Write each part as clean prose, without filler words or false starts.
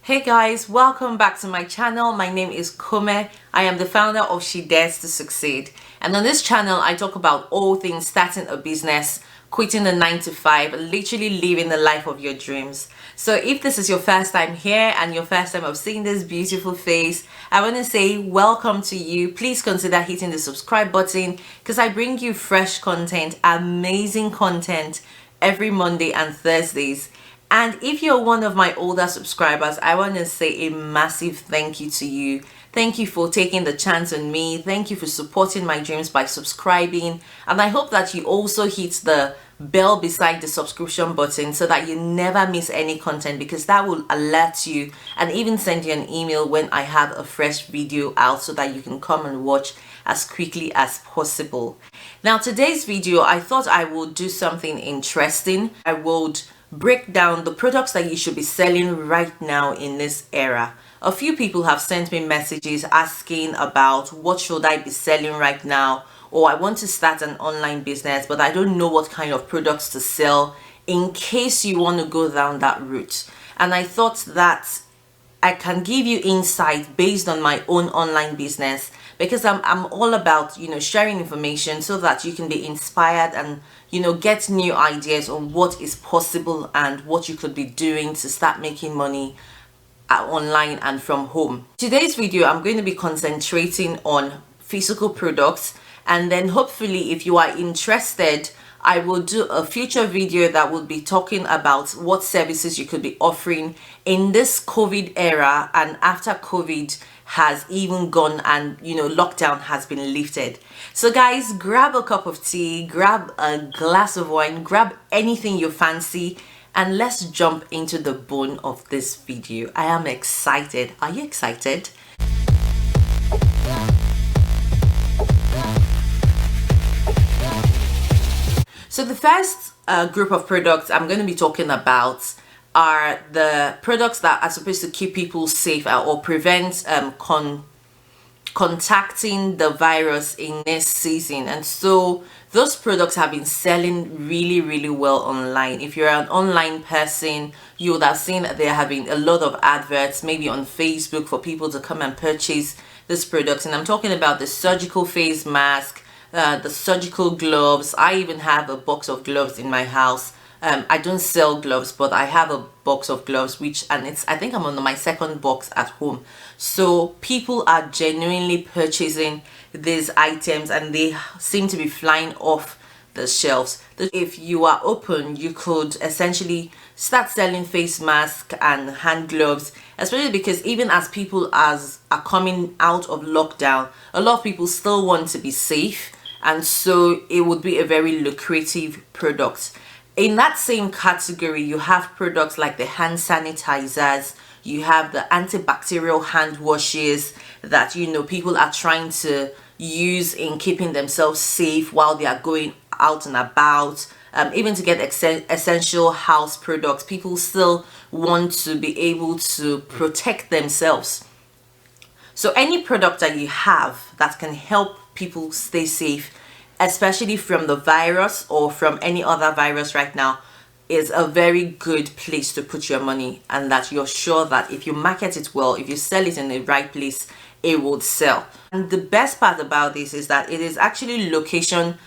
Hey guys, welcome back to my channel. My name is Kome. I am the founder of She Dares to Succeed. And on this channel, I talk about all things starting a business, quitting the 9 to 5, literally living the life of your dreams. So if this is your first time here and your first time of seeing this beautiful face, I want to say welcome to you. Please consider hitting the subscribe button because I bring you fresh content, amazing content every Monday and Thursdays. And if you're one of my older subscribers, I want to say a massive thank you to you. Thank you for taking the chance on me. Thank you for supporting my dreams by subscribing. And I hope that you also hit the bell beside the subscription button so that you never miss any content, because that will alert you and even send you an email when I have a fresh video out so that you can come and watch as quickly as possible. Now, today's video, I thought I would do something interesting. I would break down the products that you should be selling right now in this era. A few people have sent me messages asking about what should I be selling right now, or I want to start an online business but I don't know what kind of products to sell, in case you want to go down that route. And I thought that I can give you insight based on my own online business, because I'm all about, sharing information so that you can be inspired and, get new ideas on what is possible and what you could be doing to start making money online and from home. Today's video, I'm going to be concentrating on physical products, and then hopefully if you are interested, I will do a future video that will be talking about what services you could be offering in this COVID era and after COVID has even gone and lockdown has been lifted. So guys, grab a cup of tea, grab a glass of wine, grab anything you fancy, and let's jump into the bone of this video. I am excited. Are you excited? So the first group of products I'm going to be talking about are the products that are supposed to keep people safe or prevent contacting the virus in this season. And so those products have been selling really well online. If you're an online person, you would have seen that there have been a lot of adverts maybe on Facebook for people to come and purchase this product. And I'm talking about the surgical face mask, the surgical gloves. I even have a box of gloves in my house. I don't sell gloves, but I have a box of gloves, I think I'm on my second box at home. So people are genuinely purchasing these items and they seem to be flying off the shelves. If you are open, you could essentially start selling face masks and hand gloves, especially because even as people are coming out of lockdown, a lot of people still want to be safe, and so it would be a very lucrative product. In that same category, you have products like the hand sanitizers, you have the antibacterial hand washes that people are trying to use in keeping themselves safe while they are going out and about. Even to get essential house products, people still want to be able to protect themselves. So any product that you have that can help people stay safe, especially from the virus or from any other virus right now, is a very good place to put your money, and that you're sure that if you market it well, if you sell it in the right place, it will sell. And the best part about this is that it is actually location,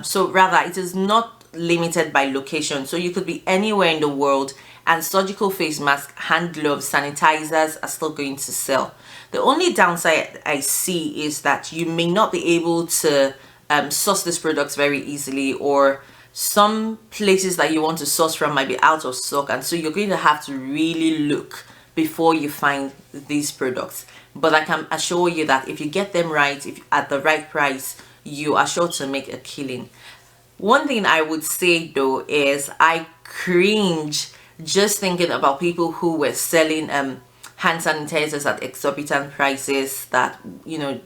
so rather it is not limited by location. So you could be anywhere in the world and surgical face mask, hand gloves, sanitizers are still going to sell. The only downside I see is that you may not be able to source these products very easily, or some places that you want to source from might be out of stock, and so you're going to have to really look before you find these products. But I can assure you that if you get them right, if at the right price, you are sure to make a killing. One thing I would say though is I cringe just thinking about people who were selling hand sanitizers at exorbitant prices that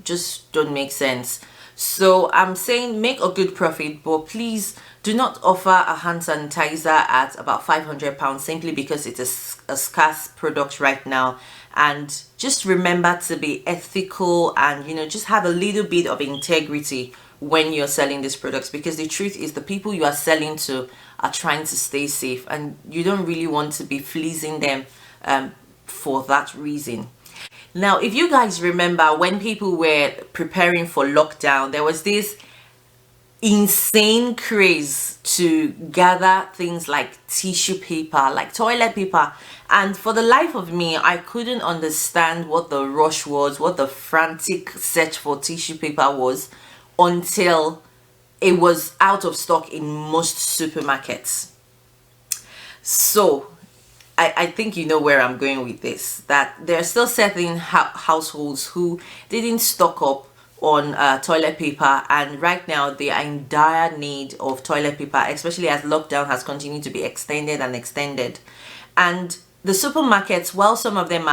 just don't make sense. So I'm saying make a good profit, but please do not offer a hand sanitizer at about £500 simply because it is a scarce product right now. And just remember to be ethical and just have a little bit of integrity when you're selling these products, because the truth is the people you are selling to are trying to stay safe and you don't really want to be fleecing them for that reason. Now, if you guys remember, when people were preparing for lockdown, there was this insane craze to gather things like tissue paper, like toilet paper, and for the life of me, I couldn't understand what the rush was, what the frantic search for tissue paper was, until it was out of stock in most supermarkets. So I think you know where I'm going with this, that there are still certain households who didn't stock up on toilet paper, and right now they are in dire need of toilet paper, especially as lockdown has continued to be extended and extended. And the supermarkets, while some of them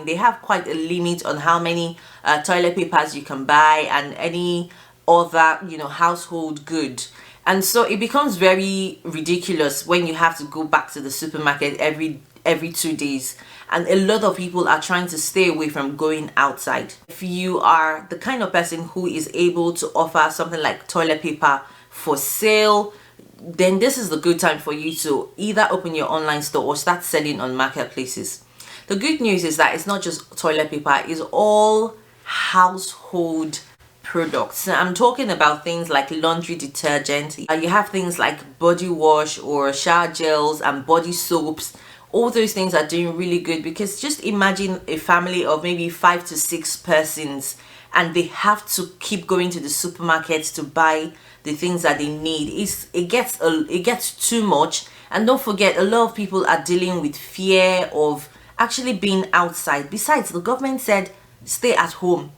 they have quite a limit on how many toilet papers you can buy and any other, you know, household good. And so it becomes very ridiculous when you have to go back to the supermarket every 2 days, and a lot of people are trying to stay away from going outside. If you are the kind of person who is able to offer something like toilet paper for sale, then this is the good time for you to either open your online store or start selling on marketplaces. The good news is that it's not just toilet paper, it's all household products. I'm talking about things like laundry detergent. You have things like body wash or shower gels and body soaps. All those things are doing really good, because just imagine a family of maybe 5 to 6 persons and they have to keep going to the supermarket to buy the things that they need. It gets too much. And don't forget, a lot of people are dealing with fear of actually being outside. Besides, the government said stay at home,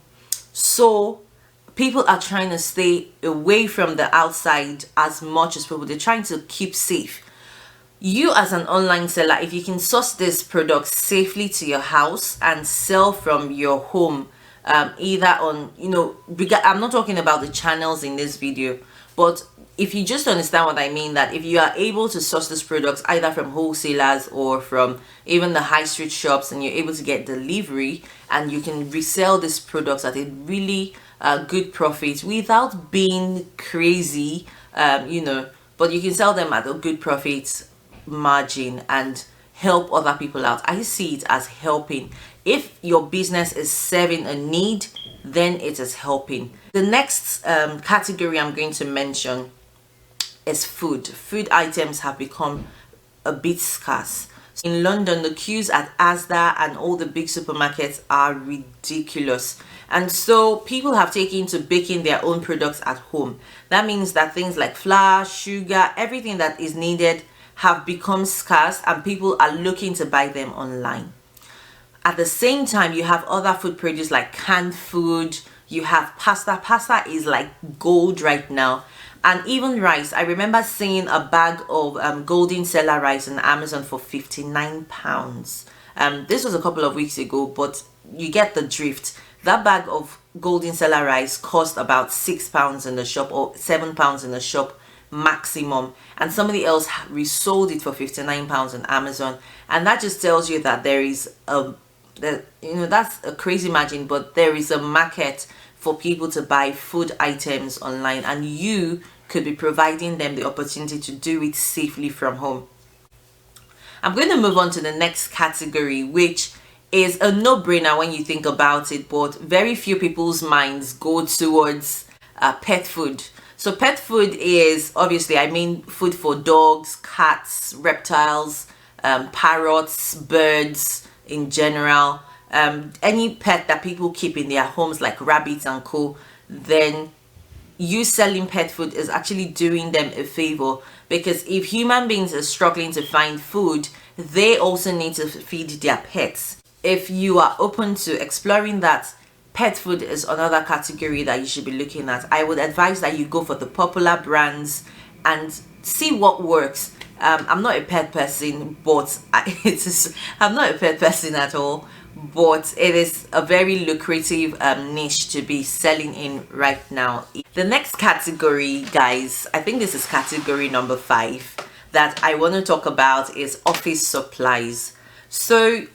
so people are trying to stay away from the outside as much as possible. They're trying to keep safe. You as an online seller, if you can source this product safely to your house and sell from your home, either on, you know, I'm not talking about the channels in this video, but if you just understand what I mean, that if you are able to source this product either from wholesalers or from even the high street shops, and you're able to get delivery and you can resell this product at a really good profit without being crazy, you know, but you can sell them at a good profit margin and help other people out. I see it as helping. If your business is serving a need, then it is helping. The next category I'm going to mention is food. Food items have become a bit scarce. In London, the queues at Asda and all the big supermarkets are ridiculous. And so people have taken to baking their own products at home. That means that things like flour, sugar, everything that is needed have become scarce, and people are looking to buy them online. At the same time, you have other food produce like canned food. You have pasta. Pasta is like gold right now. And even rice. I remember seeing a bag of golden Cellar rice on Amazon for £59. This was a couple of weeks ago, but you get the drift. That bag of golden Cellar rice cost about £6 in the shop, or £7 in the shop maximum, and somebody else resold it for £59 on Amazon. And that just tells you that there is that's a crazy margin, but there is a market for people to buy food items online, and you could be providing them the opportunity to do it safely from home. I'm going to move on to the next category, which is a no-brainer when you think about it, but very few people's minds go towards pet food. So pet food is obviously, I mean, food for dogs, cats, reptiles, parrots, birds in general, any pet that people keep in their homes like rabbits and co. Then you selling pet food is actually doing them a favor, because if human beings are struggling to find food, they also need to feed their pets. If you are open to exploring that, pet food is another category that you should be looking at. I would advise that you go for the popular brands and see what works. I'm not a pet person, but I'm not a pet person at all, but it is a very lucrative niche to be selling in right now. The next category, guys, I think this is category number 5 that I want to talk about, is office supplies. So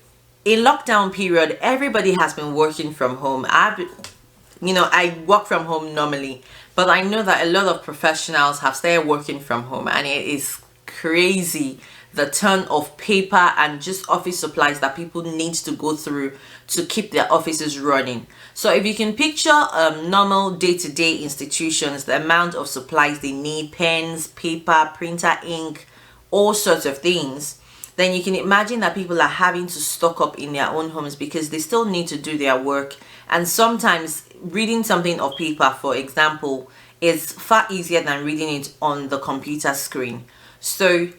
in lockdown period, everybody has been working from home. I work from home normally, but I know that a lot of professionals have started working from home, and it is crazy the ton of paper and just office supplies that people need to go through to keep their offices running. So if you can picture normal day-to-day institutions, the amount of supplies they need, pens, paper, printer, ink, all sorts of things, then you can imagine that people are having to stock up in their own homes because they still need to do their work. And sometimes reading something of paper, for example, is far easier than reading it on the computer screen. So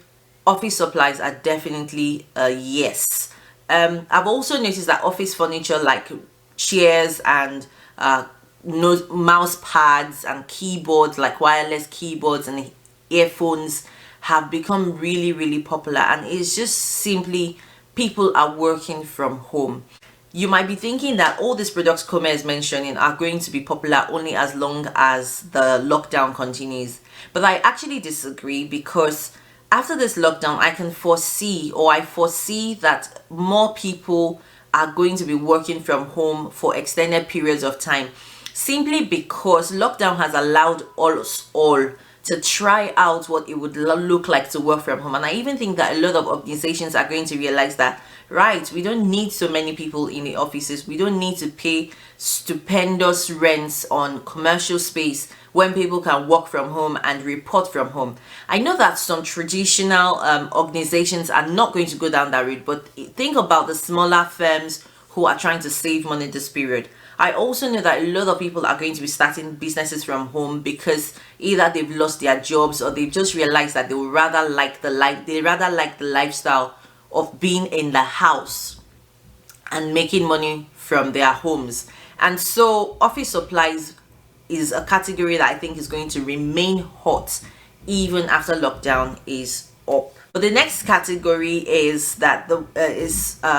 office supplies are definitely a yes. I've also noticed that office furniture like chairs and mouse pads and keyboards, like wireless keyboards and earphones, have become really popular, and it's just simply people are working from home. You might be thinking that all these products Kome is mentioning are going to be popular only as long as the lockdown continues, but I actually disagree, because after this lockdown I foresee that more people are going to be working from home for extended periods of time, simply because lockdown has allowed us all to try out what it would look like to work from home. And I even think that a lot of organizations are going to realize that, right, we don't need so many people in the offices, we don't need to pay stupendous rents on commercial space when people can work from home and report from home. I know that some traditional organizations are not going to go down that route, but think about the smaller firms who are trying to save money this period. I also know that a lot of people are going to be starting businesses from home because either they've lost their jobs or they've just realized that they would rather like the lifestyle of being in the house and making money from their homes. And so office supplies is a category that I think is going to remain hot even after lockdown is up. But the next category is that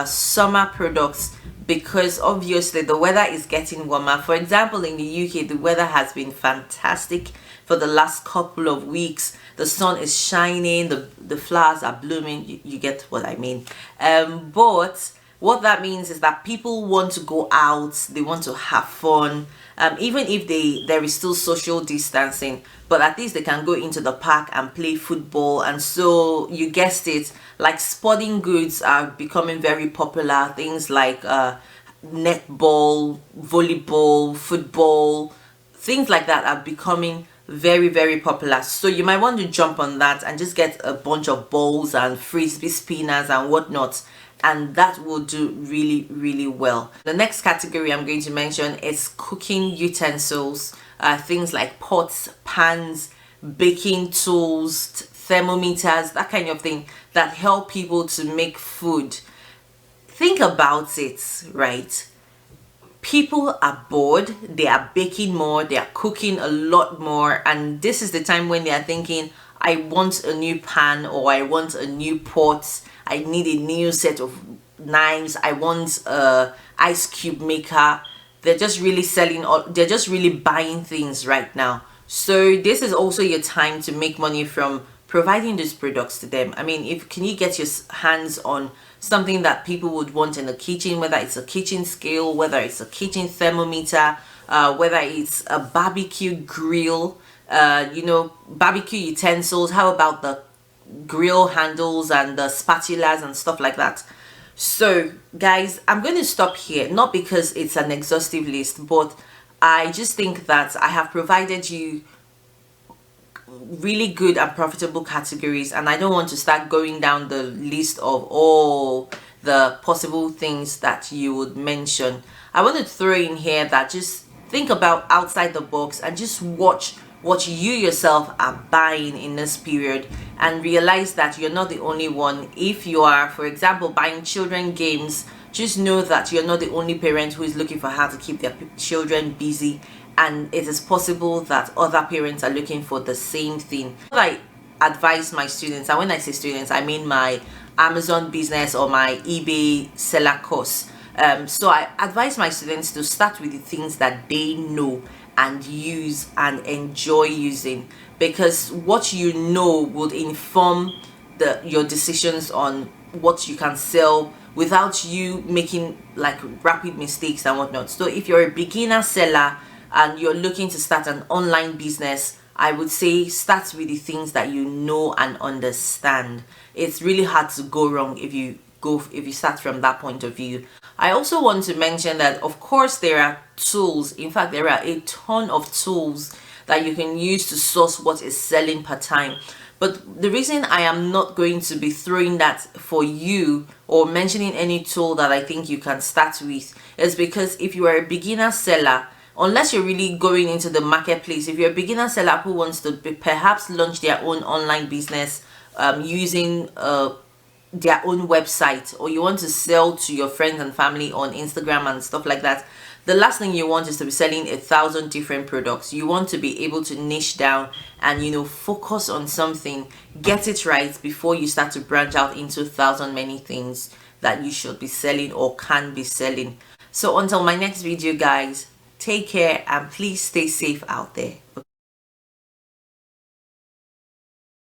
summer products, because obviously the weather is getting warmer. For example, in the UK, the weather has been fantastic for the last couple of weeks. The sun is shining, the flowers are blooming. You get what I mean. But what that means is that people want to go out, they want to have fun, even if there is still social distancing, but at least they can go into the park and play football. And so you guessed it, like sporting goods are becoming very popular. Things like netball, volleyball, football, things like that are becoming very popular. So you might want to jump on that and just get a bunch of balls and frisbee spinners and whatnot, and that will do really well. The next category I'm going to mention is cooking utensils, things like pots, pans, baking tools, thermometers, that kind of thing that help people to make food. Think about it, right? People are bored, they are baking more, they are cooking a lot more, and this is the time when they are thinking, I want a new pan, or I want a new pot, I need a new set of knives, I want a ice cube maker. They're just really buying things right now. So this is also your time to make money from providing these products to them. I mean, can you get your hands on something that people would want in the kitchen, whether it's a kitchen scale, whether it's a kitchen thermometer, whether it's a barbecue grill, barbecue utensils. How about the grill handles and the spatulas and stuff like that? So guys, I'm going to stop here, not because it's an exhaustive list, but I just think that I have provided you really good and profitable categories, and I don't want to start going down the list of all the possible things that you would mention. I want to throw in here that just think about outside the box and just watch what you yourself are buying in this period, and realize that you're not the only one. If you are, for example, buying children games, just know that you're not the only parent who is looking for how to keep their children busy, and it is possible that other parents are looking for the same thing. I advise my students, and when I say students, I mean my Amazon business or my eBay seller course. So I advise my students to start with the things that they know and use and enjoy using, because what you know would inform your decisions on what you can sell without you making like rapid mistakes and whatnot. So if you're a beginner seller and you're looking to start an online business, I would say start with the things that you know and understand. It's really hard to go wrong if you start from that point of view. I also want to mention that of course there are tools. In fact, there are a ton of tools that you can use to source what is selling per time. But the reason I am not going to be throwing that for you or mentioning any tool that I think you can start with is because if you are a beginner seller, unless you're really going into the marketplace, if you're a beginner seller who wants to perhaps launch their own online business using their own website, or you want to sell to your friends and family on Instagram and stuff like that, the last thing you want is to be selling 1,000 different products. You want to be able to niche down and focus on something, get it right before you start to branch out into 1,000 many things that you should be selling or can be selling. So until my next video, guys, take care and please stay safe out there.